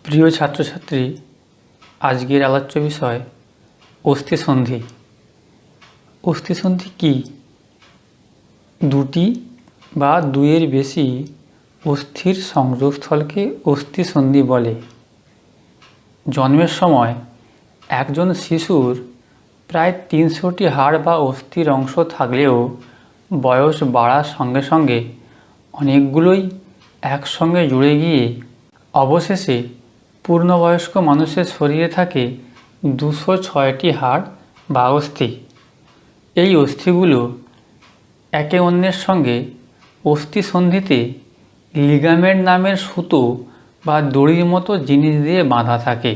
প্রিয় ছাত্রছাত্রী, আজকের আলোচ্য বিষয় অস্থিসন্ধি। অস্থিসন্ধি কি? দুটি বা দুইয়ের বেশি অস্থির সংযোগস্থলকে অস্থিসন্ধি বলে। জন্মের সময় একজন শিশুর প্রায় 300টি হাড় বা অস্থির অংশ থাকলেও বয়স বাড়ার সঙ্গে সঙ্গে অনেকগুলোই একসঙ্গে জুড়ে গিয়ে অবশেষে পূর্ণবয়স্ক মানুষের শরীরে থাকে 206টি হাড় বা অস্থি। এই অস্থিগুলো একে অন্যের সঙ্গে অস্থিসন্ধিতে লিগামেন্ট নামের সুতো বা দড়ির মতো জিনিস দিয়ে বাঁধা থাকে।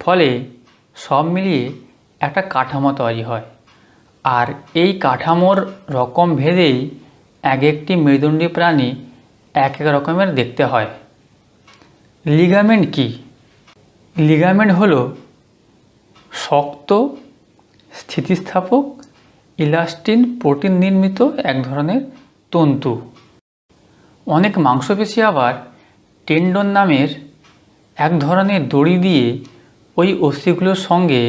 ফলে সব মিলিয়ে একটা কাঠামো তৈরি হয়। আর এই কাঠামোর রকম ভেদেই এক একটি মেরুদণ্ডী প্রাণী এক এক রকমের দেখতে হয়। লিগামেন্ট কি? লিগামেন্ট হলো শক্ত, স্থিতিস্থাপক, ইলাস্টিন প্রোটিন নির্মিত এক ধরনের তন্তু। অনেক মাংসপেশি আবার টেন্ডন নামের এক ধরনের দড়ি দিয়ে ওই অস্থিগুলোর সঙ্গে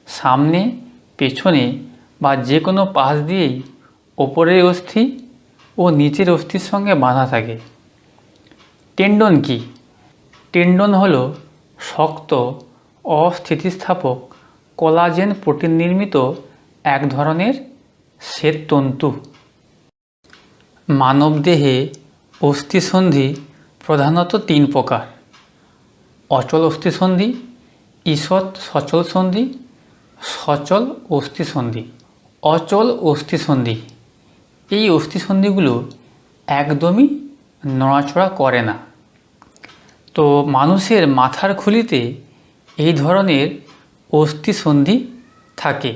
সামনে, পেছনে বা যে কোনো পাশ দিয়েই ওপরের অস্থি ও নিচের অস্থির সঙ্গে বাঁধা থাকে। টেন্ডন কি? টেন্ডন হলো শক্ত, অস্থিতিস্থাপক, কোলাজেন প্রোটিন নির্মিত এক ধরনের শ্বেততন্তু। মানবদেহে অস্থিসন্ধি প্রধানত 3 প্রকার: অচল অস্থিসন্ধি, ঈষৎ সচল সন্ধি, সচল অস্থিসন্ধি। অচল অস্থিসন্ধি, এই অস্থিসন্ধিগুলো একদমই নড়াচড়া করে না। তো মানুষের মাথার খুলিতে এই ধরনের অস্থিসন্ধি থাকে।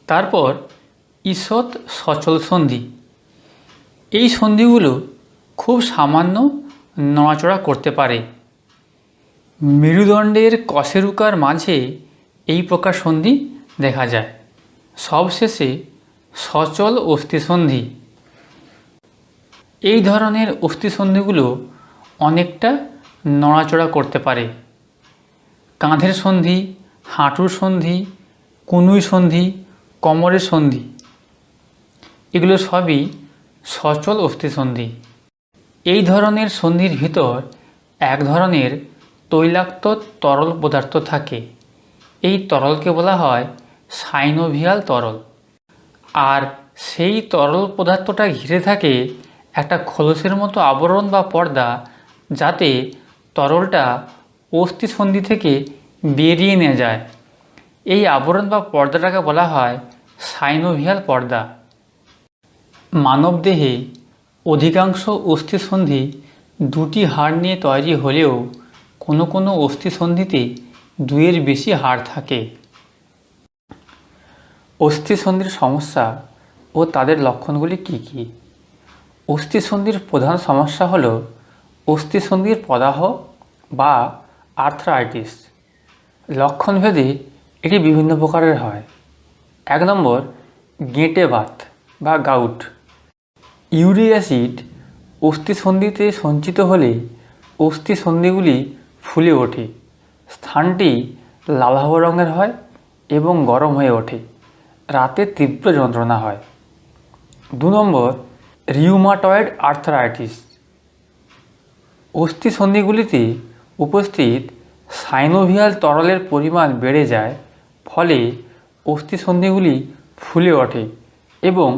তারপর ঈষৎ সচল সন্ধি। এই সন্ধিগুলো খুব সামান্য নড়াচড়া করতে পারে। মেরুদণ্ডের কশেরুকার মাঝে এই প্রকার সন্ধি দেখা যায়। সবশেষে সচল অস্থিসন্ধি। এই ধরনের অস্থিসন্ধিগুলো অনেকটা নড়াচড়া করতে পারে। কাঁধের সন্ধি, হাঁটুর সন্ধি, কনুই সন্ধি, কোমরের সন্ধি, এগুলো সবই সচল অস্থিসন্ধি। এই ধরনের সন্ধির ভিতর এক ধরনের তৈলাক্ত তরল পদার্থ থাকে। এই তরলকে বলা হয় সাইনোভিয়াল তরল। আর সেই তরল পদার্থটা ঘিরে থাকে একটা খোলসের মতো আবরণ বা পর্দা, যাতে তরলটা অস্থিসন্ধি থেকে বেরিয়ে নিয়ে যায়। এই আবরণ বা পর্দাটাকে বলা হয় সাইনোভিয়াল পর্দা। মানবদেহে অধিকাংশ অস্থিসন্ধি দুটি হাড় নিয়ে তৈরি হলেও কোনো কোনো অস্থিসন্ধিতে 2-এর বেশি হাড় থাকে। অস্থিসন্ধির সমস্যা ও তাদের লক্ষণগুলি কি কি? অস্থিসন্ধির প্রধান সমস্যা হল অস্থিসন্ধির প্রদাহ বা আর্থ্রাইটিস। লক্ষণভেদে এটি বিভিন্ন প্রকারের হয়। 1 নম্বর, গেঁটে বাত বা গাউট। ইউরিক অ্যাসিড অস্থিসন্ধিতে সঞ্চিত হলে অস্থিসন্ধিগুলি ফুলে ওঠে, স্থানটি লালাভ রঙের হয় এবং গরম হয়ে ওঠে, রাতে তীব্র যন্ত্রণা হয়। 2 নম্বর, রিউমাটয়েড আর্থ্রাইটিস। অস্থিসন্ধিগুলিতে উপস্থিত সাইনোভিয়াল তরলের পরিমাণ বেড়ে যায়, ফলে অস্থিসন্ধিগুলি ফুলে ওঠে এবং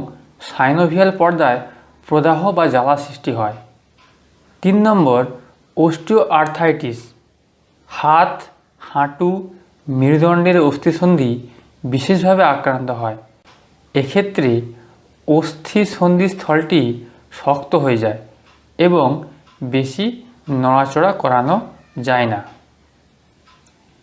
সাইনোভিয়াল পর্দায় প্রদাহ বা জ্বালা সৃষ্টি হয়। 3 নম্বর, অস্টিওআর্থ্রাইটিস। হাত, হাঁটু, মেরুদণ্ডের অস্থিসন্ধি বিশেষভাবে আক্রান্ত হয়। এক্ষেত্রে অস্থিসন্ধিস্থলটি শক্ত হয়ে যায় এবং বেশি নড়াচড়া করানো যায় না।